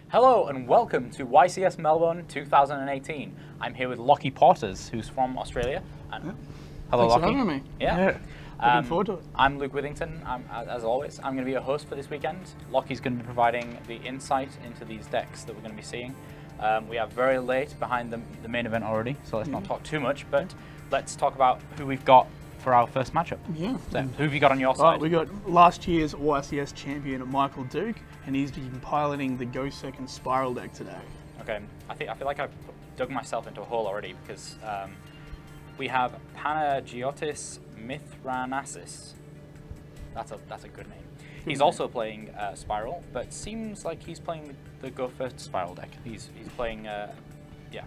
Hello and welcome to YCS Melbourne 2018. I'm here with Lockie Potters, who's from Australia. And yeah. Hello, Thanks Lockie. for having me. Yeah. Looking forward to it. I'm Luke Withington. As always, I'm going to be your host for this weekend. Lockie's going to be providing the insight into these decks that we're going to be seeing. We are very late behind the main event already, so let's not talk too much, but let's talk about who we've got for our first matchup. Yeah. So, who have you got on your side? We got last year's YCS champion, Michael Duke, and he's been piloting the Go Second SPYRAL deck today. Okay, I feel like I've dug myself into a hole already because we have Panagiotis Mitrothanasis. That's a good name. He's also playing SPYRAL, but seems like he's playing the Go First SPYRAL deck. He's playing yeah.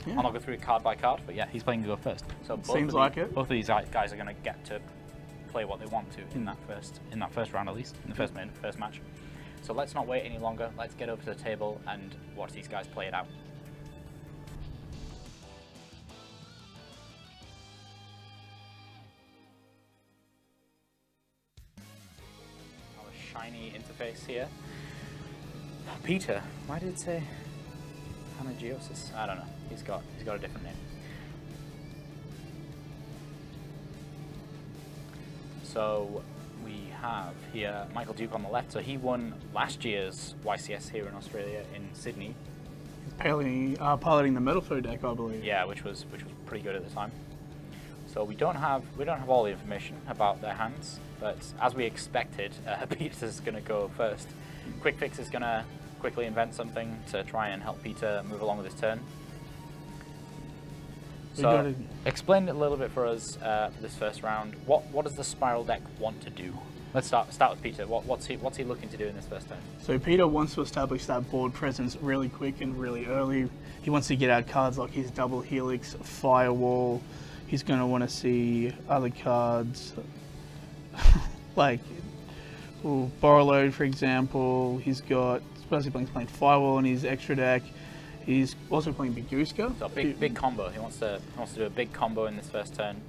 I'll not go through it card by card, but yeah, he's playing Go First. So both of these guys are going to get to play what they want to in that first round, at least in the first match. So let's not wait any longer. Let's get over to the table and watch these guys play it out. Our shiny interface here. Peter, why did it say Panagiotis? I don't know. He's got a different name. So we have here Michael Duke on the left. So he won last year's YCS here in Australia in Sydney. He's piloting the Metal Foe deck, I believe. Yeah, which was pretty good at the time. So we don't have all the information about their hands, but as we expected, Peter's going to go first. Quick Fix is going to quickly invent something to try and help Peter move along with his turn. So explain it a little bit for us for this first round. What does the SPYRAL deck want to do? Let's start with Peter. What's he looking to do in this first turn? So Peter wants to establish that board presence really quick and really early. He wants to get out cards like his Double Helix, Firewall. He's going to want to see other cards like Borrow Load, for example. He's got supposedly playing Firewall in his extra deck. He's also playing Biguska. So big combo. He wants to do a big combo in this first turn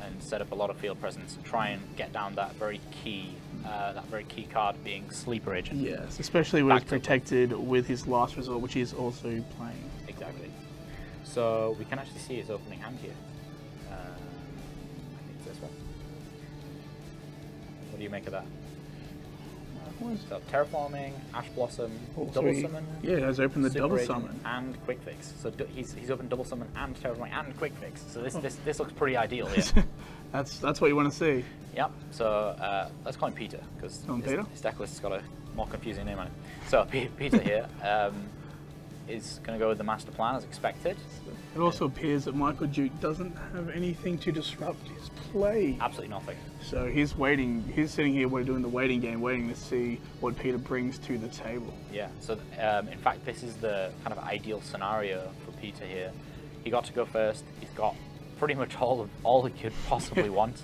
and set up a lot of field presence and try and get down that very key card being Sleeper Agent. Yes, especially when it's protected with his last resort, which he's also playing. Exactly. So we can actually see his opening hand here. I think it's this one. What do you make of that? So Terraforming, Ash Blossom, Double Summon. Yeah, it has opened the Double Summon and Quick Fix. So he's opened Double Summon and Terraforming and Quick Fix. So this looks pretty ideal here. that's what you want to see. Yep. So let's call him Peter because his deck list has got a more confusing name on it. So Peter here is going to go with the master plan as expected. It also appears that Michael Duke doesn't have anything to disrupt his play. Absolutely nothing. So he's waiting. He's sitting here, we're doing the waiting game, waiting to see what Peter brings to the table. Yeah. So in fact, this is the kind of ideal scenario for Peter here. He got to go first. He's got pretty much all he could possibly want.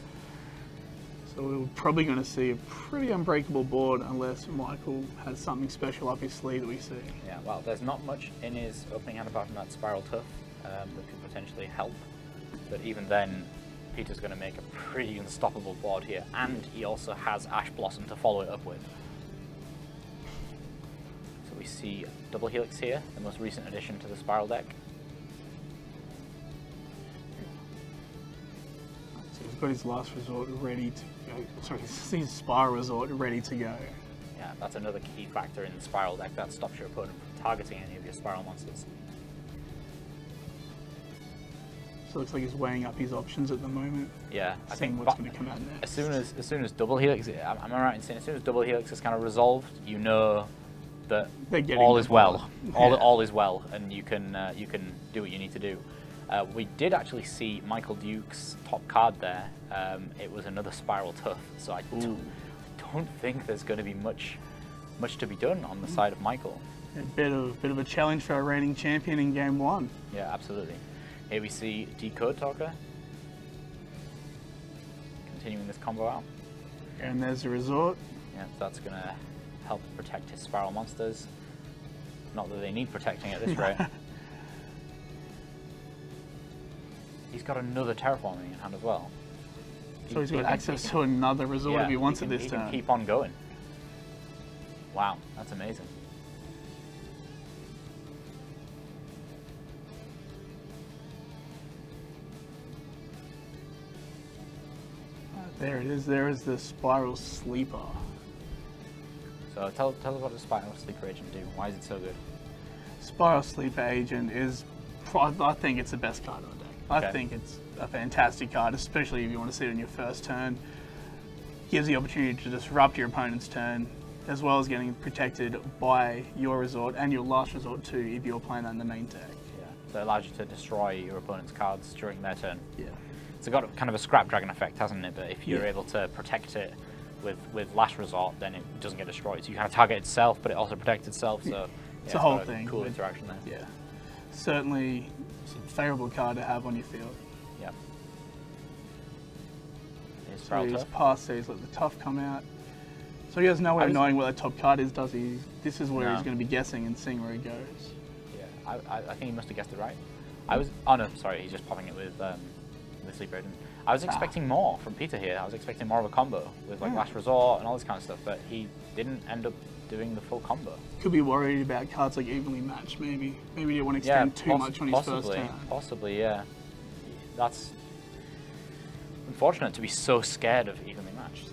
So we're probably going to see a pretty unbreakable board unless Michael has something special up his sleeve that we see. Yeah, well, there's not much in his opening hand apart from that SPYRAL Tuff that could potentially help. But even then, Peter's going to make a pretty unstoppable board here. And he also has Ash Blossom to follow it up with. So we see Double Helix here, the most recent addition to the SPYRAL deck. So he's got his last resort ready to go. Sorry, his SPYRAL resort ready to go. Yeah, that's another key factor in the SPYRAL deck that stops your opponent from targeting any of your SPYRAL monsters. So it looks like he's weighing up his options at the moment. Yeah, I think what's going to come out next. As soon as Double Helix, am I right in saying as soon as Double Helix is kind of resolved, you know that all is well. All is well, and you can do what you need to do. We did actually see Michael Duke's top card there. It was another SPYRAL Tuff, so I don't think there's going to be much to be done on the side of Michael. A bit of a challenge for our reigning champion in game one. Yeah, absolutely. Here we see Decode Talker continuing this combo out. And there's the resort. Yeah, that's going to help protect his SPYRAL monsters. Not that they need protecting at this rate. He's got another Terraforming in hand as well. So he's got access to another resort if he wants it this He turn. can keep on going. Wow, that's amazing. There it is. There is the Spiral Sleeper. So tell us what does Spiral Sleeper Agent do? Why is it so good? Spiral Sleeper Agent is, I think it's the best card on deck. Okay. I think it's a fantastic card, especially if you want to see it on your first turn. Gives the opportunity to disrupt your opponent's turn, as well as getting protected by your resort and your last resort too if you're playing that in the main deck. Yeah. So it allows you to destroy your opponent's cards during their turn. Yeah. It's got kind of a scrap dragon effect, hasn't it? But if you're able to protect it with last resort, then it doesn't get destroyed. So you kind of target itself, but it also protects itself. So it's a whole thing. Cool interaction there. Yeah. Certainly a favourable card to have on your field. Yeah. So he's past these, let the tough come out. So he has no way of knowing what the top card is, does he? This is where he's going to be guessing and seeing where he goes. Yeah, I think he must have guessed it right. Oh no, sorry, he's just popping it with Sleeper Agent. I was expecting more from Peter here. I was expecting more of a combo with like Last Resort and all this kind of stuff, but he didn't end up doing the full combo. Could be worried about cards like Evenly Matched, maybe. Maybe he didn't want to extend too much on his first turn. Possibly, yeah. That's unfortunate to be so scared of Evenly Matched.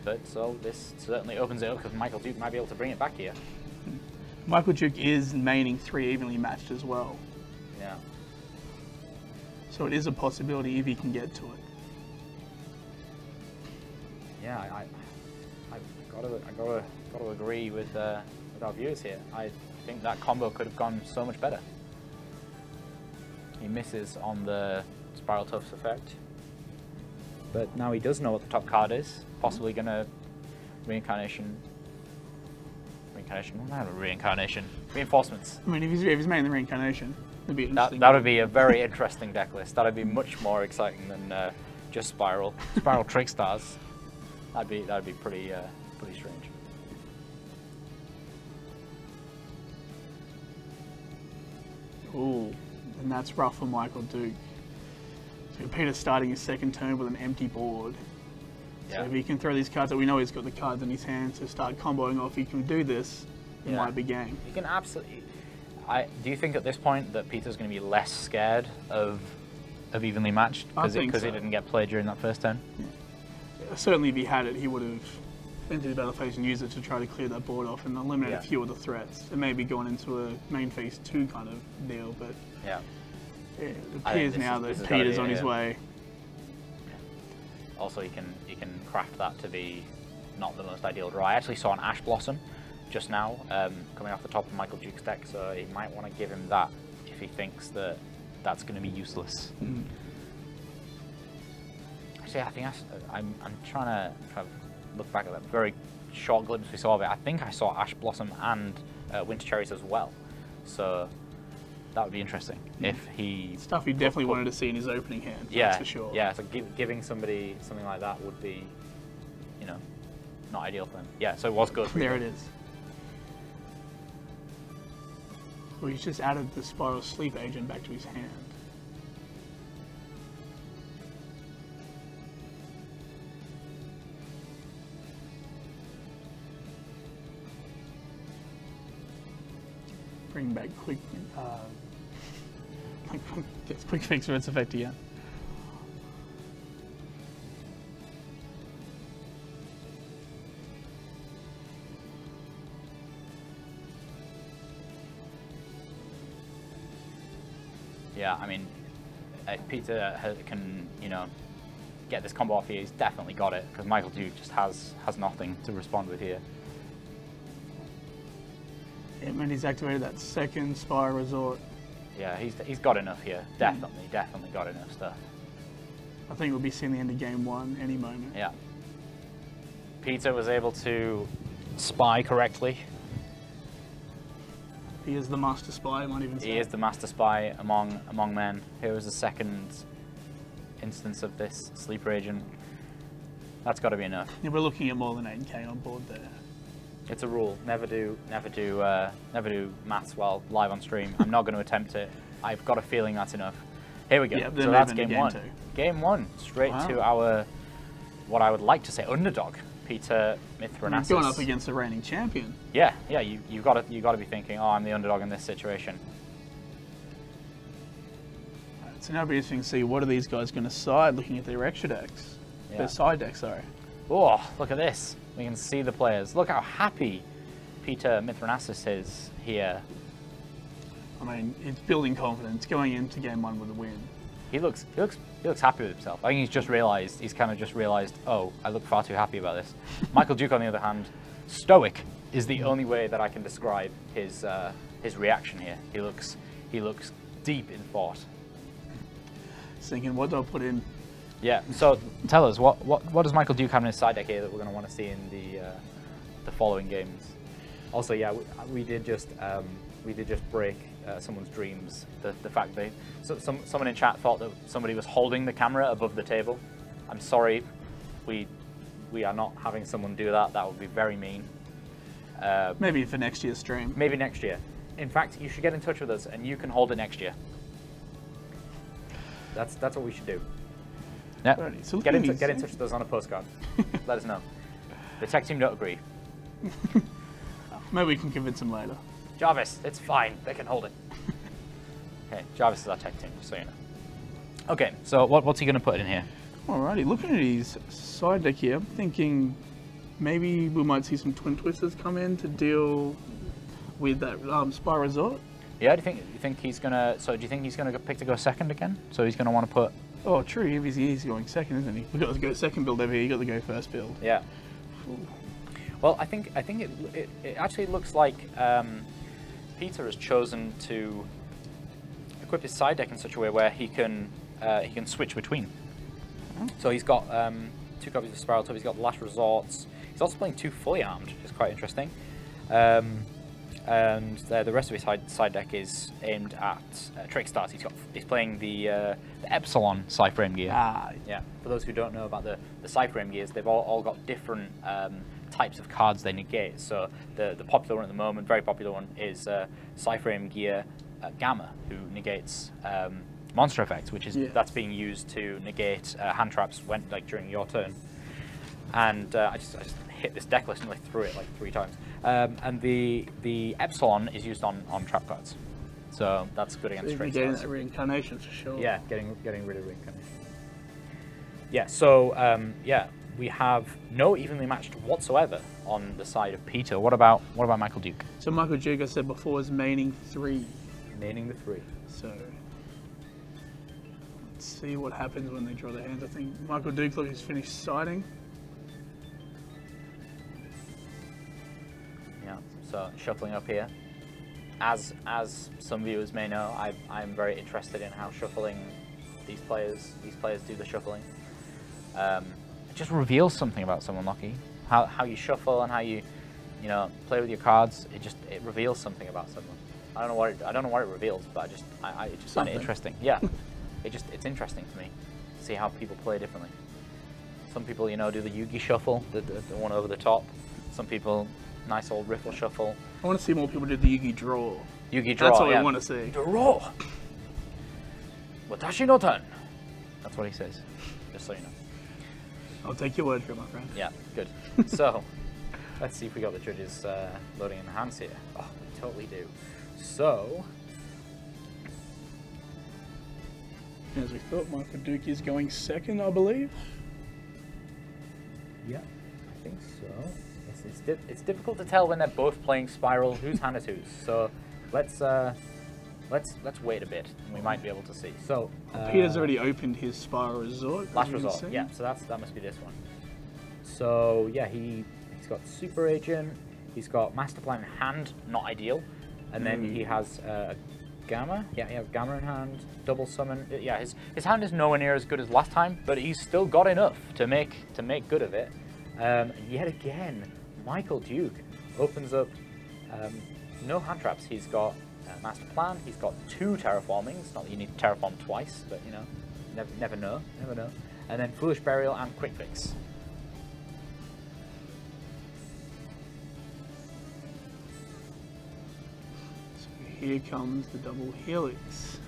But so this certainly opens it up because Michael Duke might be able to bring it back here. Michael Duke is maining 3 Evenly Matched as well. Yeah. So it is a possibility if he can get to it. Yeah, I gotta agree with our viewers here. I think that combo could have gone so much better. He misses on the Spiral Toughs effect, but now he does know what the top card is. Possibly gonna reincarnation. Reinforcements. I mean, if he's making the reincarnation, it'd be interesting. That would be a very interesting deck list. That'd be much more exciting than just Spiral Trick Stars. That'd be pretty strange. Ooh, and that's rough for Michael Duke. So Peter's starting his second turn with an empty board. So if he can throw these cards that we know he's got the cards in his hand to start comboing off, he can do this, it might be game. You can absolutely. Do you think at this point that Peter's going to be less scared of Evenly Matched because he didn't get played during that first turn? Yeah. Certainly, if he had it, he would have entered the battle phase and used it to try to clear that board off and eliminate a few of the threats. It may be going into a main phase 2 kind of deal, but it appears now that Peter's on his way. Also, he can craft that to be not the most ideal draw. I actually saw an Ash Blossom just now coming off the top of Michael Duke's deck, so he might want to give him that if he thinks that that's going to be useless. Actually, I think I'm trying to kind of look back at that very short glimpse we saw of it. I think I saw Ash Blossom and Winter Cherries as well, so that would be interesting if he... Stuff he definitely wanted to see in his opening hand, that's for sure. Yeah, so giving somebody something like that would be, not ideal for him. Yeah, so it was good. There it is. Well, he's just added the Spiral Sleep Agent back to his hand. Bring back quick... gets quick fix for its effect again. Yeah, I mean, Peter can, get this combo off here. He's definitely got it because Michael Duke just has nothing to respond with here. Yeah, man, he's activated that second Spiral Resort. Yeah, he's got enough here. Definitely got enough stuff. I think we'll be seeing the end of game 1 any moment. Yeah. Peter was able to spy correctly. He is the master spy, I might even say. He is the master spy among men. Here is the second instance of this Sleeper Agent. That's got to be enough. Yeah, we're looking at more than 8k on board there. It's a rule. Never do maths while live on stream. I'm not going to attempt it. I've got a feeling that's enough. Here we go. Yeah, so that's game 1. Game 1, straight to our, what I would like to say, underdog, Peter Mitrothanasis. Going up against the reigning champion. Yeah. You've got to be thinking, oh, I'm the underdog in this situation. Right, so now it'll be interesting to see what are these guys going to side looking at their extra decks. Yeah. The side deck, sorry. Oh, look at this. We can see the players. Look how happy Peter Mitrothanasis is here. I mean, it's building confidence going into game 1 with a win. He looks happy with himself. I think he's kind of just realized, oh, I look far too happy about this. Michael Duke, on the other hand, stoic is the only way that I can describe his reaction here. He looks deep in thought. Just thinking, what do I put in? Yeah. So tell us, what does Michael Duke have in his side deck here that we're going to want to see in the following games? Also, yeah, we did just break someone's dreams. The fact that someone in chat thought that somebody was holding the camera above the table. I'm sorry, we are not having someone do that. That would be very mean. Maybe for next year's stream. Maybe next year. In fact, you should get in touch with us and you can hold it next year. That's what we should do. Yeah. Alrighty, so get in touch with us on a postcard. Let us know. The tech team don't agree. Maybe we can convince them later. Jarvis, it's fine. They can hold it. Okay, Jarvis is our tech team, just so you know. Okay, so what's he going to put in here? Alrighty, looking at his side deck here, I'm thinking maybe we might see some Twin Twisters come in to deal with that Spy Resort. Yeah, do you think he's gonna? So do you think he's gonna pick to go second again? So he's gonna want to put. Oh, true. He's going second, isn't he? We got to go second build over here. You got to go first build. Yeah. Ooh. Well, I think it actually looks like Peter has chosen to equip his side deck in such a way where he can switch between. So he's got 2 copies of SPYRAL. He's got Last Resorts. He's also playing 2 fully armed, which is quite interesting. And the rest of his side deck is aimed at Trickstars. He's playing the Epsilon Cyframe gear. Yeah. For those who don't know about the Cyframe gears, they've all got different types of cards they negate. So the popular one at the moment, very popular one, is Cyframe gear Gamma, who negates monster effects, which is that's being used to negate hand traps during your turn. And I just hit this deck list and I threw it like 3 times. And the Epsilon is used on trap cards, so that's good against Trickstars. Getting that reincarnation for sure. Yeah, getting rid of reincarnation. Yeah, so yeah, we have no evenly matched whatsoever on the side of Peter. What about Michael Duke? So Michael Duke, I said before, is maining 3. Maining the 3. So let's see what happens when they draw their hands. I think Michael Duke looks finished siding. Yeah, so shuffling up here. As some viewers may know, I'm very interested in how shuffling these players do the shuffling. It just reveals something about someone, Lockie. How you shuffle and how you play with your cards. It reveals something about someone. I don't know what it reveals, but I just find it interesting. Yeah, it's interesting to me to see how people play differently. Some people do the Yugi shuffle, the one over the top. Some people nice old riffle shuffle. I want to see more people do the Yugi draw. Yugi draw. That's what I want to see. Draw. Watashi no turn. That's what he says. Just so you know. I'll take your word for it, my friend. Yeah, good. So, let's see if we got the judges loading in the hands here. Oh, we totally do. So, as we thought, Michael Duke is going second, I believe. Yeah, I think so. It's difficult to tell when they're both playing SPYRAL whose hand is whose. So, let's wait a bit, and we might be able to see. So, Peter's already opened his SPYRAL Resort. Last Resort. Yeah, so that must be this one. So yeah, he's got Super Agent. He's got Master Plan in hand, not ideal. And then he has Gamma. Yeah, he has Gamma in hand. Double Summon. Yeah, his hand is nowhere near as good as last time, but he's still got enough to make good of it. Yet again, Michael Duke opens up no hand traps. He's got Master Plan. He's got 2 terraformings. Not that you need to terraform twice, but never know. And then Foolish Burial and Quick Fix. So here comes the double helix.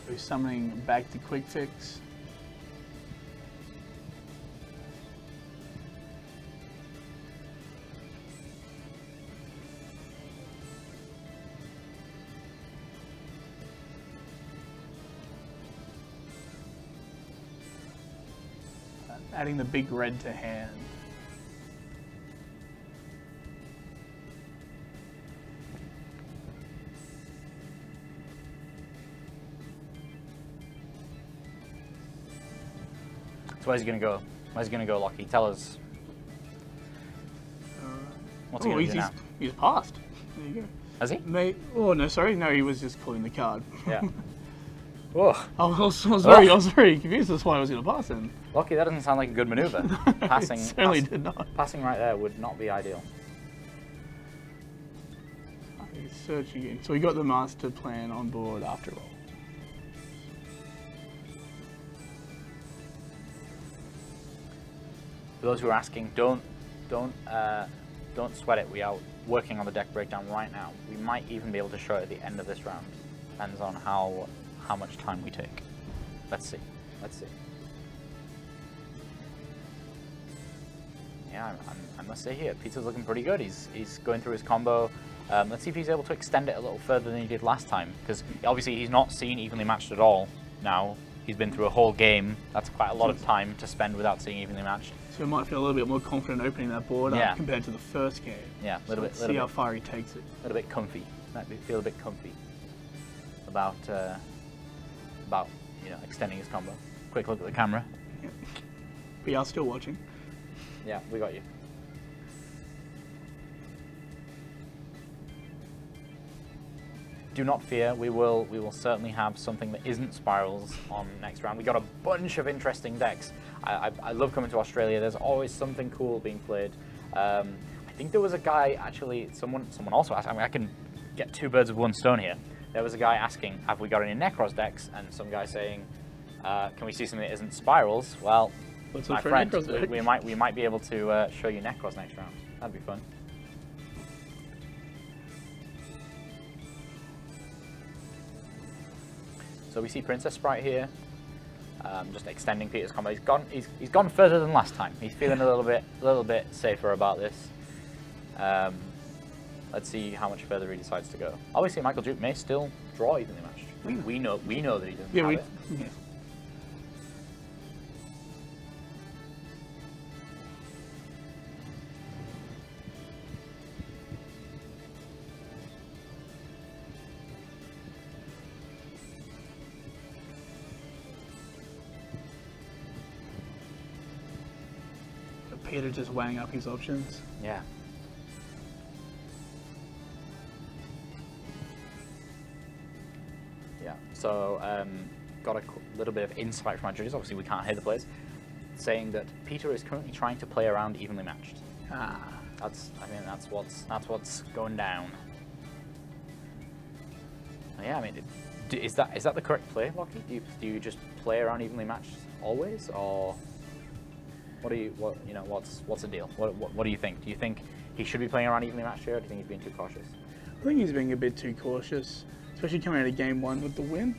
We're summoning back to Quick Fix. adding the big red to hand. So where's he going to go? Where's he going to go, Lockie? Tell us. What's he going to do now? He's passed. There you go. Has he? Oh, no, sorry. No, he was just calling the card. Yeah. Whoa. I was very confused. That's why I was going to pass him. Lockie, that doesn't sound like a good maneuver. Passing, it certainly did not. Passing right there would not be ideal. Search again. So we got the master plan on board after all. For those who are asking, don't sweat it. We are working on the deck breakdown right now. We might even be able to show it at the end of this round. Depends on how much time we take. Let's see. Let's see. Yeah, I must say here, Peter's looking pretty good. He's going through his combo. Let's see if he's able to extend it a little further than he did last time, because obviously he's not seen evenly matched at all now. He's been through a whole game. That's quite a lot of time to spend without seeing evenly matched. So he might feel a little bit more confident opening that board up compared to the first game. Yeah, a little bit. See how far he takes it. A little bit comfy. Might feel a bit comfy about extending his combo. Quick look at the camera. Yep. We are still watching. Yeah, we got you. Do not fear, we will certainly have something that isn't spirals on next round. We got a bunch of interesting decks. I love coming to Australia. There's always something cool being played. I think there was a guy actually. Someone also asked. I mean, I can get two birds with one stone here. There was a guy asking, "Have we got any Necros decks?" And some guy saying, "Can we see something that isn't spirals?" Well, my friend, we might be able to show you Necros next round. That'd be fun. So we see Princess Sprite here, just extending Peter's combo. He's gone further than last time. He's feeling a little bit safer about this. Let's see how much further he decides to go. Obviously, Michael Duke may still draw evenly matched. We know that he doesn't have it. Yeah. Peter just weighing up his options. Yeah. Yeah. So got a little bit of insight from our judges. Obviously, we can't hear the players saying that Peter is currently trying to play around evenly matched. That's what's going down. Yeah. I mean, is that the correct play, Lockie? Do you just play around evenly matched always, or? What's the deal? What do you think? Do you think he should be playing around evenly matched here, or do you think he's being too cautious? I think he's being a bit too cautious, especially coming out of game 1 with the win.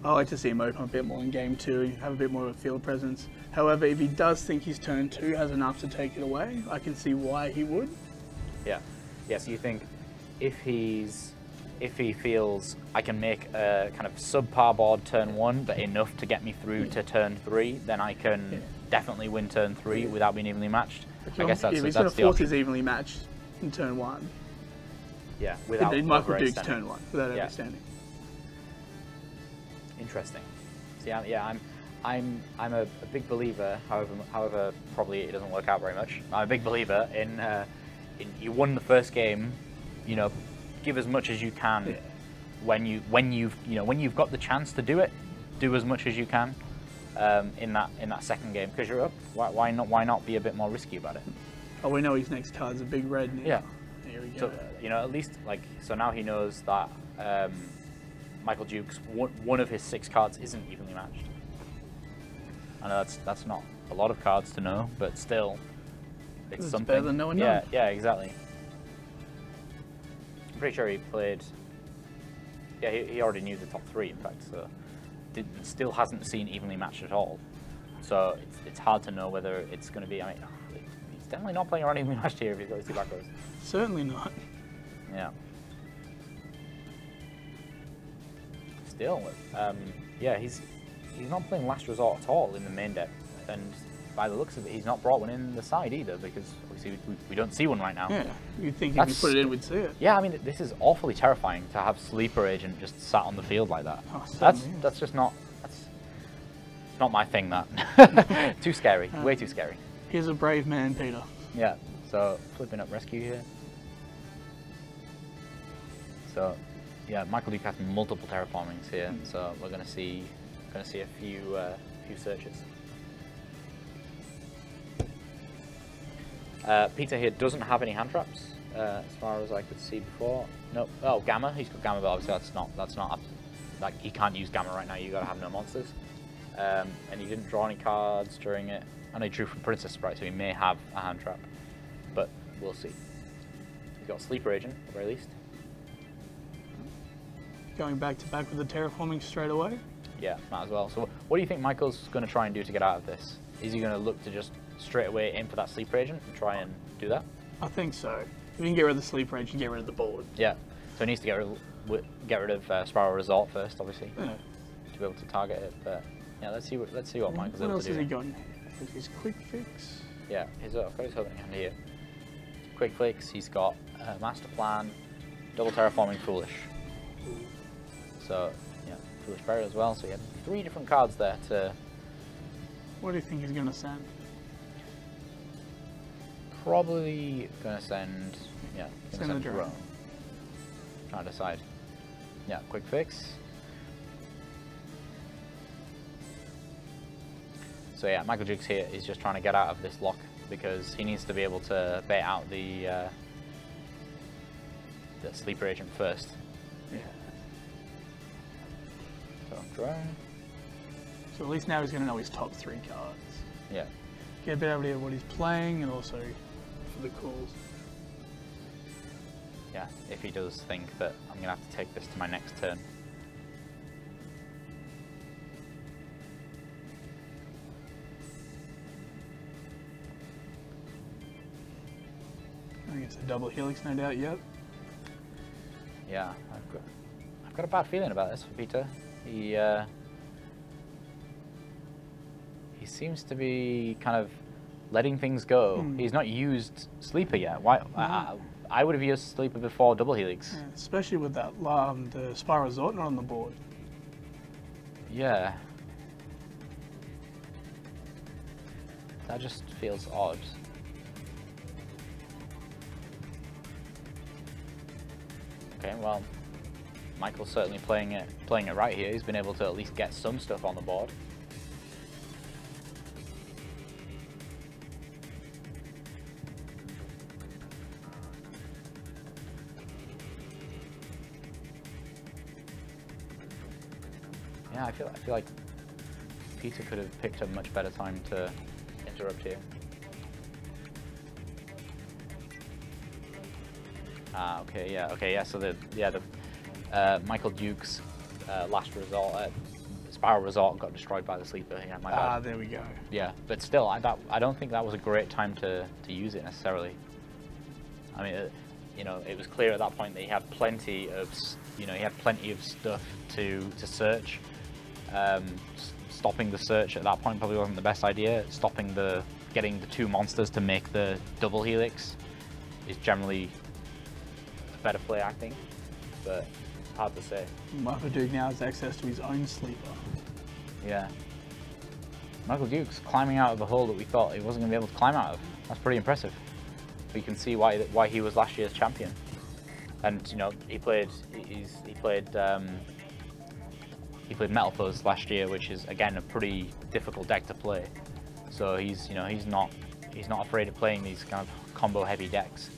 I like to see him open a bit more in game 2, have a bit more of a field presence. However, if he does think his turn 2 has enough to take it away, I can see why he would. Yeah. Yeah, so you think if he feels I can make a kind of subpar board turn 1, but enough to get me through to turn 3, then I can definitely win turn 3 without being evenly matched. I guess that's he's the going to force option. his evenly matched in turn 1. Yeah, without in Michael Duke's turn 1, without overstanding. Interesting. So yeah, I'm a big believer. However, probably it doesn't work out very much. I'm a big believer in you won the first game. Give as much as you can. Yeah. When you've got the chance to do it, do as much as you can in that second game, because you're up. Why not be a bit more risky about it? Oh, we know his next card's a big red now. Yeah. Here we go. So at least so now he knows that Michael Duke's one of his 6 cards isn't evenly matched. I know that's not a lot of cards to know, but still, it's something. Better than knowing none. Yeah, exactly. I'm pretty sure he played. Yeah, he already knew the top 3, in fact, so still hasn't seen evenly matched at all. So it's hard to know whether it's going to be. I mean, he's definitely not playing around evenly matched here if he's got his 2 back rows. Certainly not. Yeah. Still, yeah, he's not playing Last Resort at all in the main deck. and by the looks of it, he's not brought one in the side either, because obviously we don't see one right now. Yeah, you'd think if you put it in, we'd see it. Yeah, I mean, this is awfully terrifying to have Sleeper Agent just sat on the field like that. Oh, that's just not, that's not my thing, that. Too scary, way too scary. Here's a brave man, Peter. Yeah, so flipping up rescue here. So, yeah, Michael Duke has multiple terraformings here, so we're gonna see a few searches. Peter here doesn't have any hand traps, as far as I could see before. Nope. Oh, Gamma. He's got Gamma, but obviously that's not like, he can't use Gamma right now. You gotta have no monsters. And he didn't draw any cards during it. I know he drew from Princess Sprite, so he may have a hand trap, but we'll see. He's got Sleeper Agent at the very least. Going back to back with the terraforming straight away. Yeah, might as well. So what do you think Michael's going to try and do to get out of this? Is he going to look to just straight away aim for that Sleeper Agent and try and do that? I think so. If you can get rid of the Sleeper Agent, get rid of the board. Yeah. So he needs to get rid of SPYRAL Resort first, obviously, Yeah. to be able to target it. But yeah, let's see what Michael's able to do. What else has he got? His quick fix. Yeah, I've got his opening hand here. Quick fix. He's got Master Plan, Double Terraforming Foolish. So yeah, Foolish Burial as well. So he had 3 different cards there to. What do you think he's going to send? Probably going to send, yeah, Send the drone. Trying to decide. Yeah, quick fix. So yeah, Michael Jukes here is just trying to get out of this lock because he needs to be able to bait out the Sleeper Agent first. Yeah. So drone. So at least now he's going to know his top 3 cards. Yeah. Get a better idea of what he's playing and also for the calls. Yeah, if he does think that I'm going to have to take this to my next turn. I think it's a double helix, no doubt, yep. Yeah, I've got a bad feeling about this for Peter. He seems to be kind of letting things go. He's not used Sleeper yet. Why? I would have used Sleeper before Double Helix. Yeah, especially with that the SPYRAL Resort not on the board. Yeah. That just feels odd. Okay, well, Michael's certainly playing it right here. He's been able to at least get some stuff on the board. Yeah, I feel like Peter could have picked a much better time to interrupt here. Okay, yeah. So the Michael Duke's last resort, SPYRAL Resort, got destroyed by the Sleeper. Yeah, my bad. There we go. Yeah, but still, I don't think that was a great time to use it necessarily. I mean, you know, it was clear at that point that he had plenty of, stuff to search. Stopping the search at that point probably wasn't the best idea. Getting the 2 monsters to make the double helix is generally a better play, I think, but hard to say. Michael Duke now has access to his own Sleeper. Yeah. Michael Duke's climbing out of a hole that we thought he wasn't going to be able to climb out of. That's pretty impressive. We can see why he was last year's champion. And you know, he played Metal Fuzz last year, which is again a pretty difficult deck to play. So he's not afraid of playing these kind of combo heavy decks.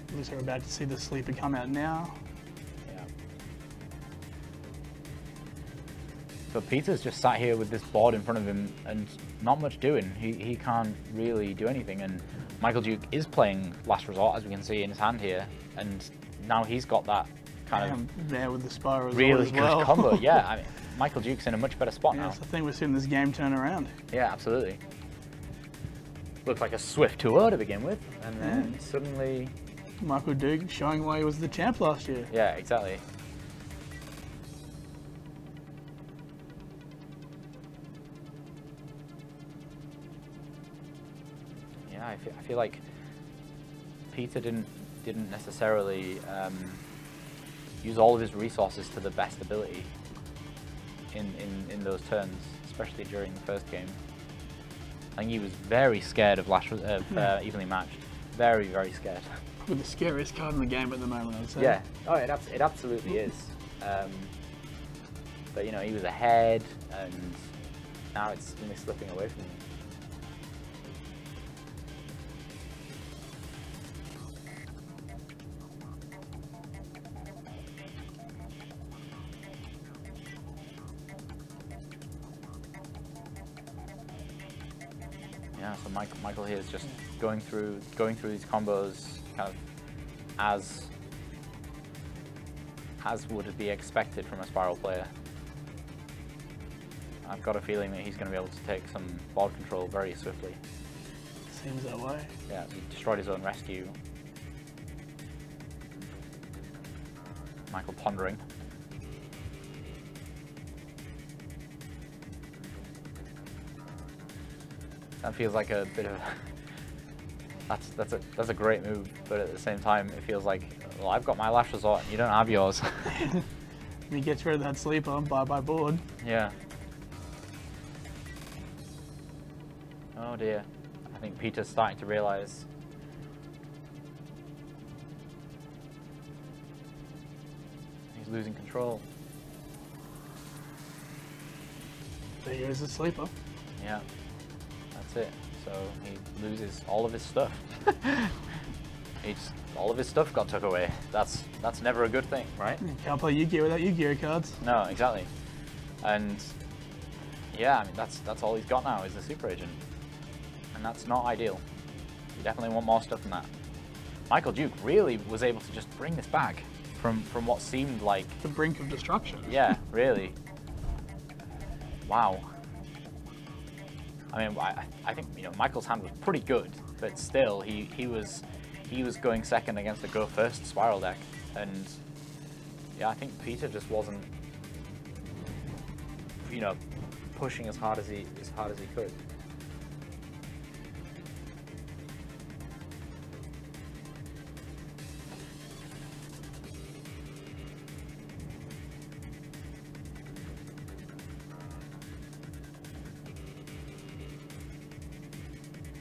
At least we're about to see the Sleeper come out now. Yeah. So Peter's just sat here with this board in front of him and not much doing. He can't really do anything, and Michael Duke is playing Last Resort, as we can see in his hand here, and now he's got that kind of there with the SPYRAL really as well. good combo. Yeah, I mean, Michael Duke's in a much better spot now. Yes, I think we're seeing this game turn around. Yeah, absolutely. Looked like a swift 2-0 to begin with, and then suddenly Michael Duke showing why he was the champ last year. Yeah, exactly. I feel like Peter didn't necessarily use all of his resources to the best ability in those turns, especially during the first game. I think he was very scared of evenly matched. Very, very scared. Probably the scariest card in the game at the moment, I'd say. Yeah. Oh, it absolutely is. But you know, he was ahead, and now it's slipping away from him. Yeah, so Michael here is just going through these combos kind of as would be expected from a SPYRAL player. I've got a feeling that he's going to be able to take some board control very swiftly. Seems that way. Yeah, he destroyed his own rescue. Michael pondering. That feels like a bit of that's a great move, but at the same time it feels like, well, I've got my last resort and you don't have yours. He gets rid of that sleeper, bye board. Yeah. Oh dear. I think Peter's starting to realise. He's losing control. There goes the sleeper. Yeah. That's it. So he loses all of his stuff. All of his stuff got took away. That's never a good thing, right? You can't play Yu-Gi-Oh without Yu-Gi-Oh cards. No, exactly. And yeah, I mean that's all he's got now is the Super Agent, and that's not ideal. You definitely want more stuff than that. Michael Duke really was able to just bring this back from what seemed like the brink of destruction. Yeah, really. Wow. I mean, I think, you know, Michael's hand was pretty good, but still, he was going second against a go first SPYRAL deck, and yeah, I think Peter just wasn't, you know, pushing as hard as he could.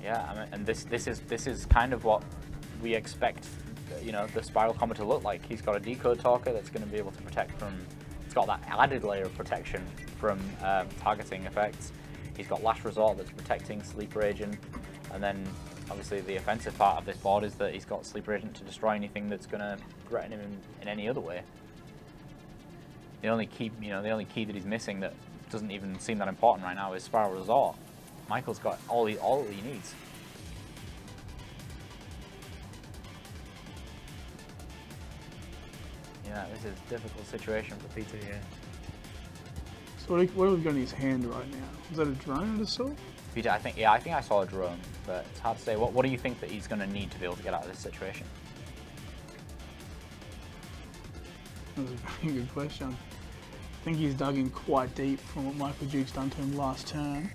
Yeah, I mean, and this is kind of what we expect, you know, the SPYRAL combo to look like. He's got a decode talker that's going to be able to protect from. It's got that added layer of protection from targeting effects. He's got Last Resort that's protecting Sleeper Agent, and then obviously the offensive part of this board is that he's got Sleeper Agent to destroy anything that's going to threaten him in any other way. The only key that he's missing that doesn't even seem that important right now is SPYRAL Resort. Michael's got all he needs. Yeah, this is a difficult situation for Peter here. So what have we got in his hand right now? Is that a drone I just saw? Peter, I think I saw a drone, but it's hard to say. What do you think that he's going to need to be able to get out of this situation? That's a very good question. I think he's dug in quite deep from what Michael Duke's done to him last turn.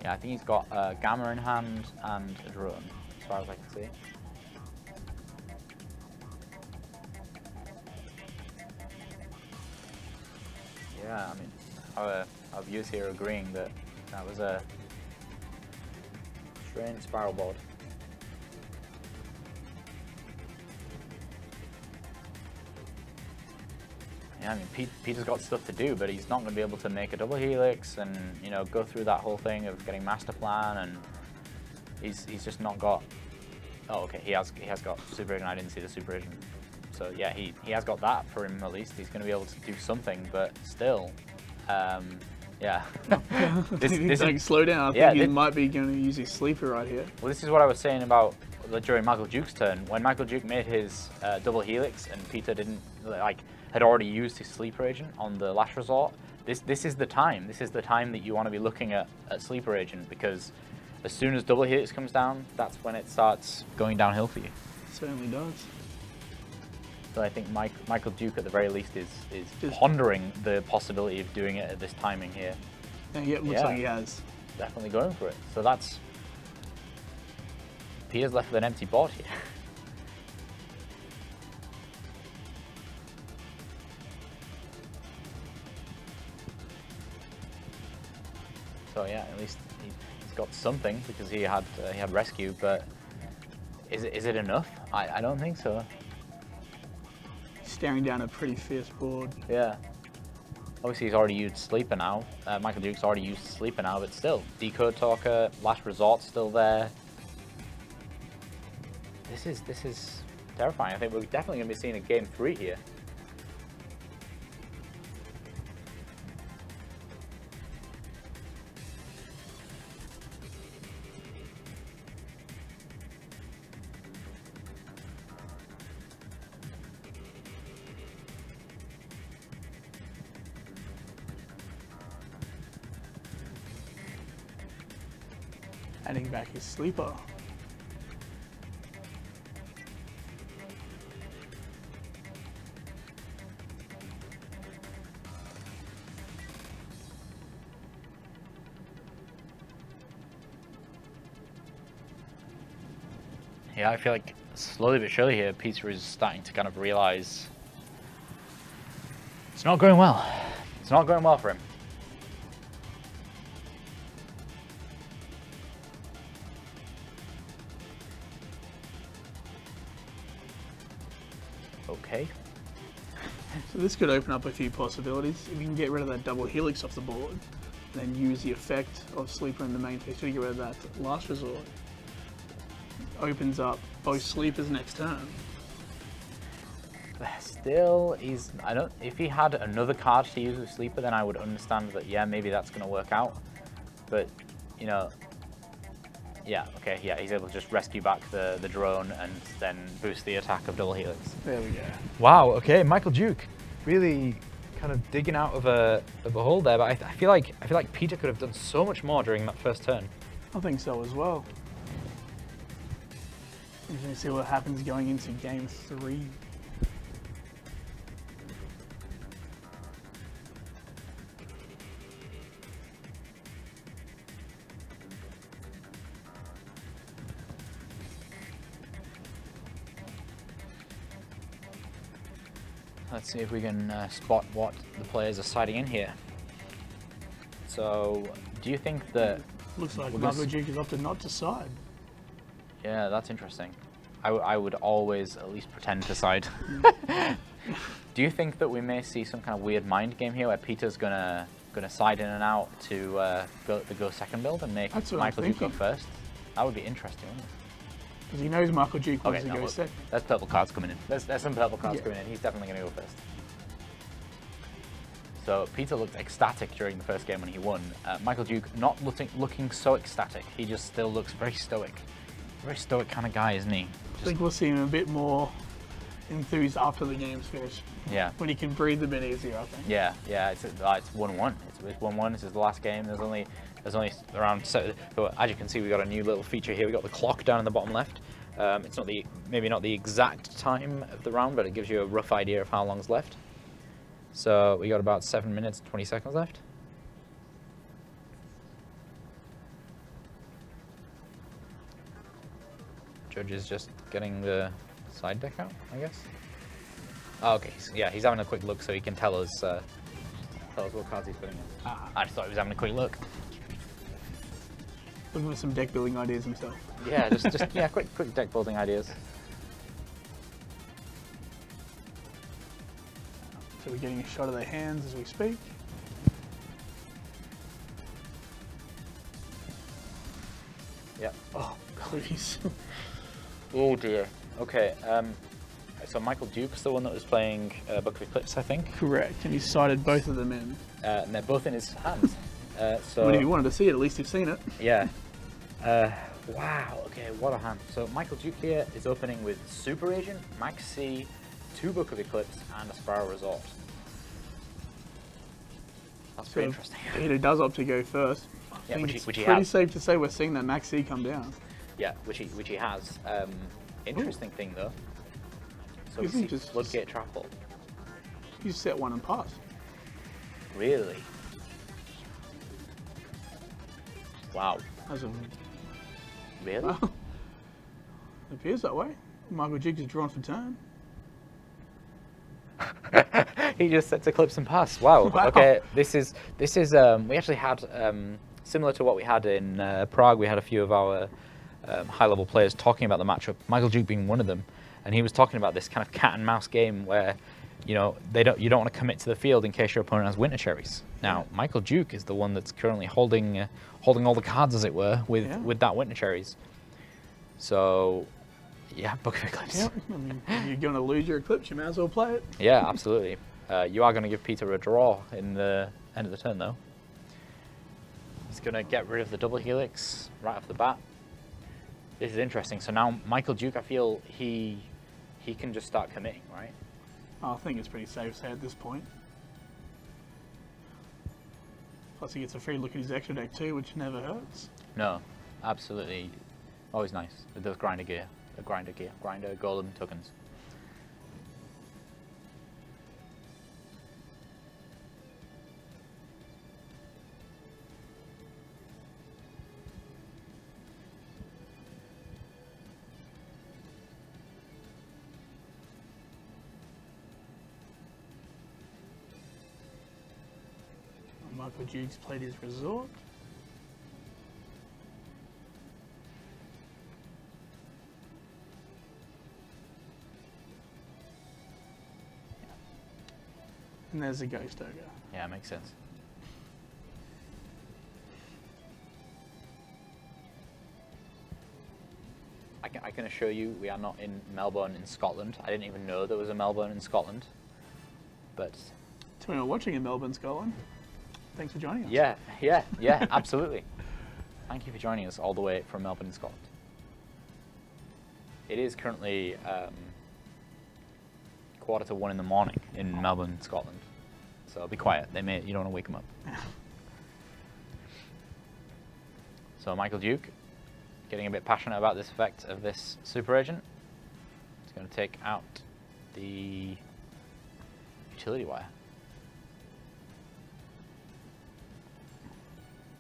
Yeah, I think he's got a Gamma in hand and a drone, as far as I can see. Yeah, I mean, our viewers here are agreeing that that was a strange SPYRAL board. Yeah, I mean, Peter's got stuff to do, but he's not going to be able to make a double helix and, you know, go through that whole thing of getting master plan, and he's just not got. Oh, okay, he has got Super Agent. I didn't see the Super Agent. So yeah, he has got that for him at least. He's going to be able to do something, but still, yeah. this like, slow down. I think he might be going to use his sleeper right here. Well, this is what I was saying about during Michael Duke's turn. When Michael Duke made his double helix and Peter didn't, like, had already used his Sleeper Agent on the Last Resort, this is the time. This is the time that you want to be looking at Sleeper Agent, because as soon as double helix comes down, that's when it starts going downhill for you. It certainly does. So I think Michael Duke, at the very least, is pondering the possibility of doing it at this timing here. Yeah, it looks like he has. Definitely going for it. So that's Peter's left with an empty board here. So yeah, at least he's got something because he had rescue, but is it enough? I don't think so. Staring down a pretty fierce board. Yeah. Obviously, he's already used Sleeper now. Michael Duke's already used Sleeper now, but still, Decode Talker, Last Resort's still there. This is terrifying. I think we're definitely going to be seeing a game 3 here. Adding back his Sleeper. Yeah, I feel like slowly but surely here, Peter is starting to kind of realize it's not going well. It's not going well for him. Okay. So this could open up a few possibilities. If you can get rid of that double helix off the board, then use the effect of Sleeper in the main phase to get rid of that Last Resort. Opens up both Sleepers next turn. Still, if he had another card to use with Sleeper, then I would understand that, yeah, maybe that's going to work out. But, you know, yeah, okay, yeah, he's able to just rescue back the drone and then boost the attack of double helix. There we go. Wow, okay, Michael Duke really kind of digging out of a hole there, but I feel like Peter could have done so much more during that first turn. I think so as well. We're going to see what happens going into game 3. Let's see if we can spot what the players are siding in here. So, do you think that... Looks like Michael Duke is opted not to side. Yeah, that's interesting. I would always at least pretend to side. Do you think that we may see some kind of weird mind game here where Peter's gonna side in and out to go second build and make Michael Duke go first? That would be interesting, wouldn't it? Because he knows Michael Duke wants to go second. There's purple cards coming in. There's some purple cards coming in. He's definitely going to go first. So Peter looked ecstatic during the first game when he won. Michael Duke not looking so ecstatic. He just still looks very stoic. Very stoic kind of guy, isn't he? I think we'll see him a bit more enthused after the game's finished. Yeah. When he can breathe a bit easier, I think. Yeah, yeah. It's 1-1. It's 1-1. This is the last game. There's only around. So as you can see, we got a new little feature here. We got the clock down in the bottom left. It's not maybe not the exact time of the round, but it gives you a rough idea of how long's left. So we got about 7 minutes, 20 seconds left. Judge is just getting the side deck out, I guess. Oh, okay, yeah, he's having a quick look so he can tell us what cards he's putting in. I just thought he was having a quick look. Looking for some deck building ideas himself. Yeah, just yeah, quick deck building ideas. So we're getting a shot of their hands as we speak. Yeah. Oh, please. Oh dear. Okay. So Michael Duke's the one that was playing Book of Eclipse, I think. Correct, and he sighted both of them in. And they're both in his hand. So. Well, if you wanted to see it, at least you've seen it. Yeah. Wow. Okay. What a hand. So Michael Duke here is opening with Super Agent, Max C, 2 Book of Eclipse, and a SPYRAL Resort. That's pretty interesting. Peter does opt to go first. Yeah, which he pretty has. safe to say we're seeing that Max C come down. Yeah, which he has. Interesting thing though. So we Isn't see just- Floodgate Trapple. You set one and pass. Really? Wow. As a Really? well, It appears that way. Michael Duke is drawn for turn. He just sets Eclipse and pass. Wow. Wow. Okay, this is we actually had similar to what we had in Prague. We had a few of our high-level players talking about the matchup. Michael Duke being one of them, and he was talking about this kind of cat and mouse game where, you know, you don't want to commit to the field in case your opponent has winter cherries. Now, Michael Duke is the one that's currently holding all the cards, as it were, with that winter cherries. So, yeah, Book of Eclipse. Yeah, I mean, if you're going to lose your Eclipse, you might as well play it. Yeah, absolutely. You are going to give Peter a draw in the end of the turn, though. He's going to get rid of the double helix right off the bat. This is interesting. So now Michael Duke, I feel he can just start committing, right? I think it's pretty safe say at this point. Plus he gets a free look at his extra deck too, which never hurts. No, absolutely. Always nice with those grinder golem tokens. Michael Duke's played his resort. And there's a Ghost Ogre. Yeah, makes sense. I can assure you we are not in Melbourne in Scotland. I didn't even know there was a Melbourne in Scotland. But So we're watching in Melbourne, Scotland. Thanks for joining us. Yeah, absolutely. Thank you for joining us all the way from Melbourne in Scotland. It is currently 1:45 in the morning in Melbourne, Scotland. So be quiet. You don't want to wake them up. So Michael Duke, getting a bit passionate about this effect of this super agent. It's going to take out the utility wire.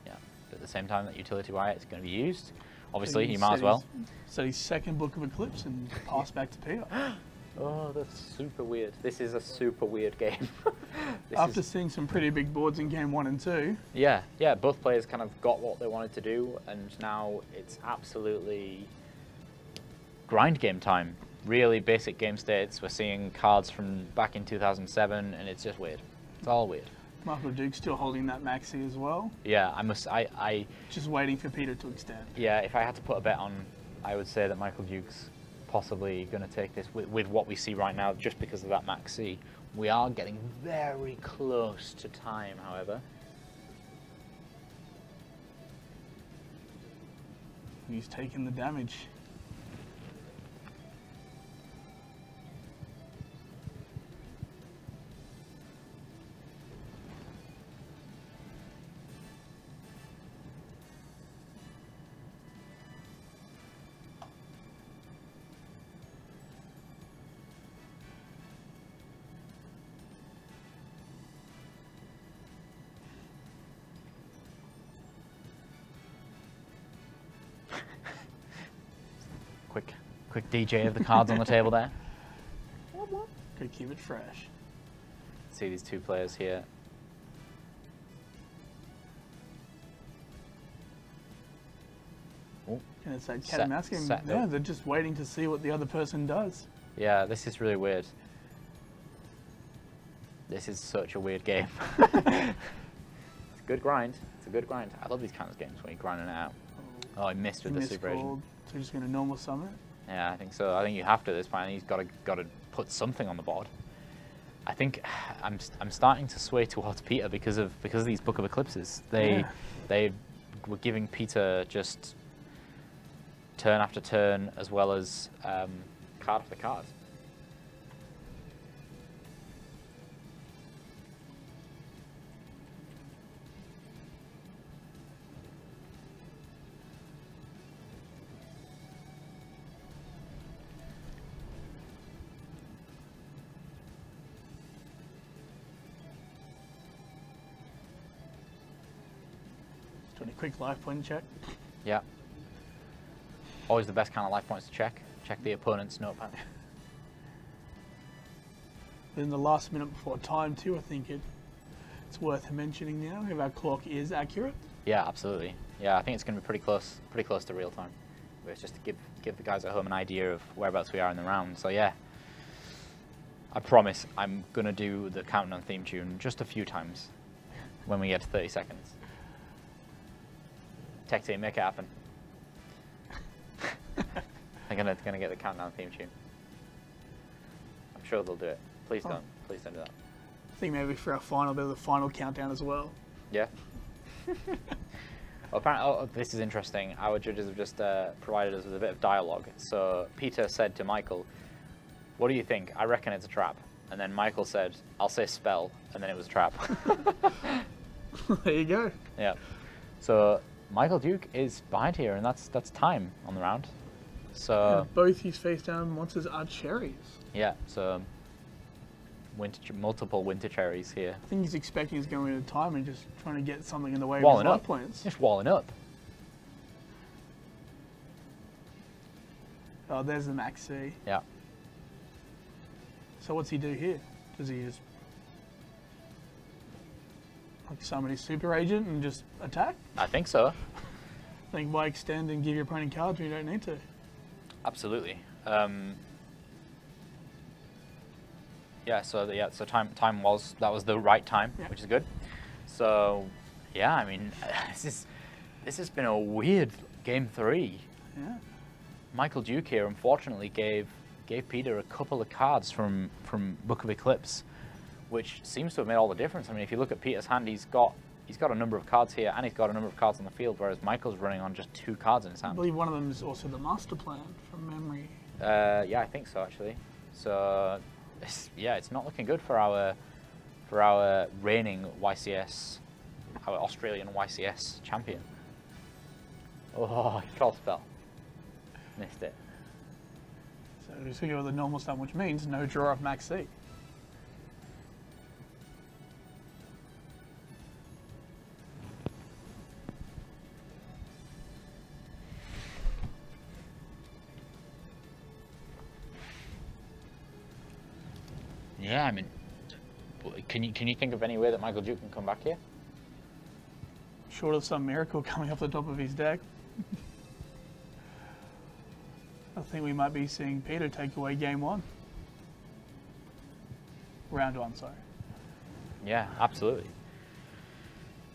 Yeah, but at the same time that utility wire is going to be used, obviously he might as well. So his second Book of Eclipse and pass back to Peter. Oh, that's super weird. This is a super weird game. After seeing some pretty big boards in game 1 and 2. Yeah, both players kind of got what they wanted to do, and now it's absolutely grind game time. Really basic game states. We're seeing cards from back in 2007, and it's just weird. It's all weird. Michael Duke's still holding that maxi as well. Yeah, I just waiting for Peter to extend. Yeah, if I had to put a bet on, I would say that Michael Duke's possibly going to take this with what we see right now, just because of that maxi. We are getting very close to time, however. He's taking the damage. Quick DJ of the cards on the table there. Could keep it fresh. See these two players here. And it's that cat and mouse game. Yeah, they're just waiting to see what the other person does. Yeah, this is really weird. This is such a weird game. It's a good grind. It's a good grind. I love these kind of games when you're grinding it out. Oh, I missed with the super agent. So you're just going to normal summon it? Yeah, I think so. I think you have to at this point. He's got to put something on the board. I think I'm starting to sway towards Peter because of these Book of Eclipses. They were giving Peter just turn after turn, as well as card after card. Quick life point check. Yeah. Always the best kind of life points to check. Check the opponent's notepad. In the last minute before time too, I think it's worth mentioning now if our clock is accurate. Yeah, absolutely. Yeah, I think it's going to be pretty close to real time. But it's just to give the guys at home an idea of whereabouts we are in the round. So yeah, I promise I'm going to do the countdown theme tune just a few times when we get to 30 seconds. Tech team, make it happen. They're gonna get the countdown theme tune. I'm sure they'll do it. Please don't do that. I think maybe for our final bit of the final countdown as well. Yeah. Well, apparently, this is interesting. Our judges have just provided us with a bit of dialogue. So Peter said to Michael, "What do you think? I reckon it's a trap." And then Michael said, "I'll say spell," and then it was a trap. There you go. Yeah. So Michael Duke is behind here, and that's time on the round. So yeah, both his face down monsters are cherries. Yeah. So multiple winter cherries here. I think he's expecting he's going into time and just trying to get something in the way of Walling his life up. plans. Just walling up. Oh, there's the Max C. Yeah. So what's he do here? Does he just like summon his super agent and just attack? I think so. I think why extend and give your opponent cards when you don't need to? Absolutely. Yeah. So time was the right time, yeah. which is good. So yeah, I mean, this has been a weird game 3. Yeah. Michael Duke here, unfortunately, gave Peter a couple of cards from Book of Eclipse, which seems to have made all the difference. I mean, if you look at Peter's hand, he's got a number of cards here, and he's got a number of cards on the field, whereas Michael's running on just 2 cards in his hand. I believe one of them is also the master plan from memory. Yeah, I think so actually. So it's not looking good for our reigning YCS, our Australian YCS champion. Oh, he called spell. Missed it. So we just go with the normal stuff, which means no draw of Max C. Yeah, I mean, can you think of any way that Michael Duke can come back here? Short of some miracle coming off the top of his deck. I think we might be seeing Peter take away game 1. Round 1, sorry. Yeah, absolutely.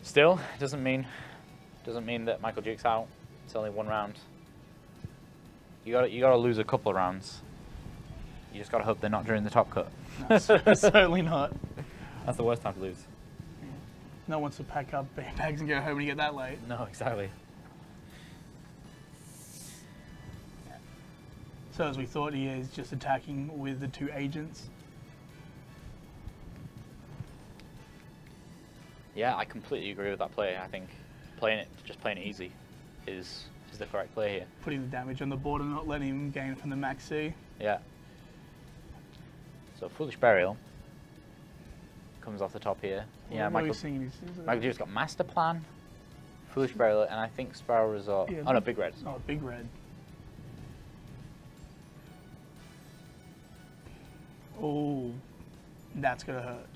Still, doesn't mean that Michael Duke's out. It's only 1 round. You gotta lose a couple of rounds. You just gotta hope they're not during the top cut. No, certainly not. That's the worst time to lose. Yeah. No one wants to pack up bags and go home when you get that late. No, exactly. So as we thought, he is just attacking with the 2 agents. Yeah, I completely agree with that play. I think just playing it easy is the correct play here. Putting the damage on the board and not letting him gain from the Max C. Yeah. So Foolish Burial comes off the top here. Yeah, Michael Duke's got Master Plan, Foolish Burial, and I think SPYRAL Resort. Yeah, oh no, Big Red. Oh, Big Red. Oh, that's gonna hurt.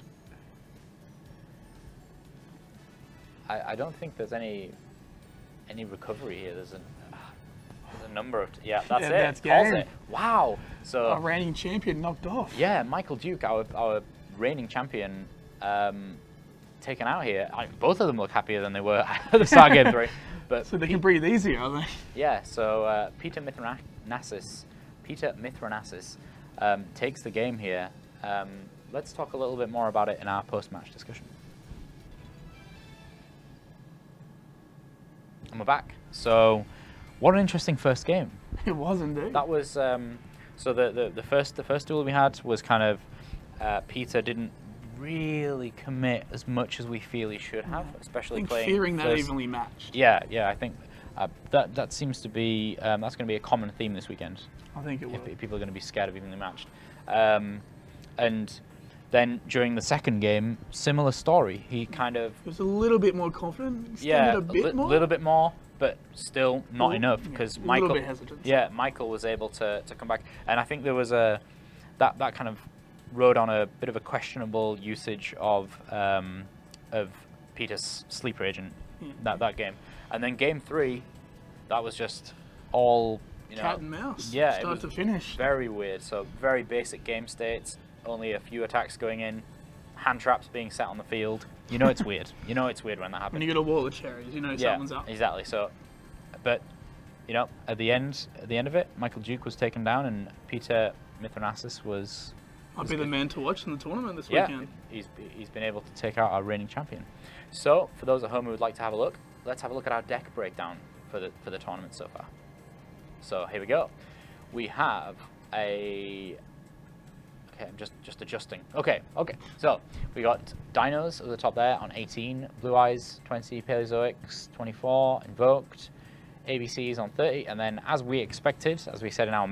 I don't think there's any recovery here. There's a number of that's it. That's Calls game. it. Wow. So our reigning champion knocked off. Yeah, Michael Duke, our reigning champion, taken out here. Both of them look happier than they were at the start of game 3. But so they can breathe easier, are they? Yeah. So Peter Mitrothanasis takes the game here. Let's talk a little bit more about it in our post-match discussion. And we're back. So, what an interesting first game. It was indeed. That was so the first duel we had was kind of Peter didn't really commit as much as we feel he should have, especially playing fearing that first. Evenly matched. Yeah, I think that seems to be that's going to be a common theme this weekend. I think it will. If people are going to be scared of evenly matched, and then during the second game, similar story. He kind of was a little bit more confident. Yeah, a bit more. little bit more. but still not enough Yeah, because a Michael. little bit hesitant. Yeah, Michael was able to come back, and I think there was that kind of rode on a bit of a questionable usage of Peter's sleeper agent that game, and then game 3, that was just all Cat and mouse. Yeah, start it was to finish. very weird. So very basic game states, only a few attacks going in, hand traps being set on the field. You know it's weird. You know it's weird when that happens. When you get a wall of cherries, you know someone's up. Exactly. So, but at the end of it, Michael Duke was taken down, and Peter Mitrothanasis was. I'd be the man to watch in the tournament this Yeah, weekend. he's been able to take out our reigning champion. So, for those at home who would like to have a look, let's have a look at our deck breakdown for the tournament so far. So here we go. We have a. Okay, I'm just adjusting. Okay. So we got Dinos at the top there on 18, Blue Eyes 20, Paleozoics 24, Invoked, ABCs on 30, and then as we expected, as we said in our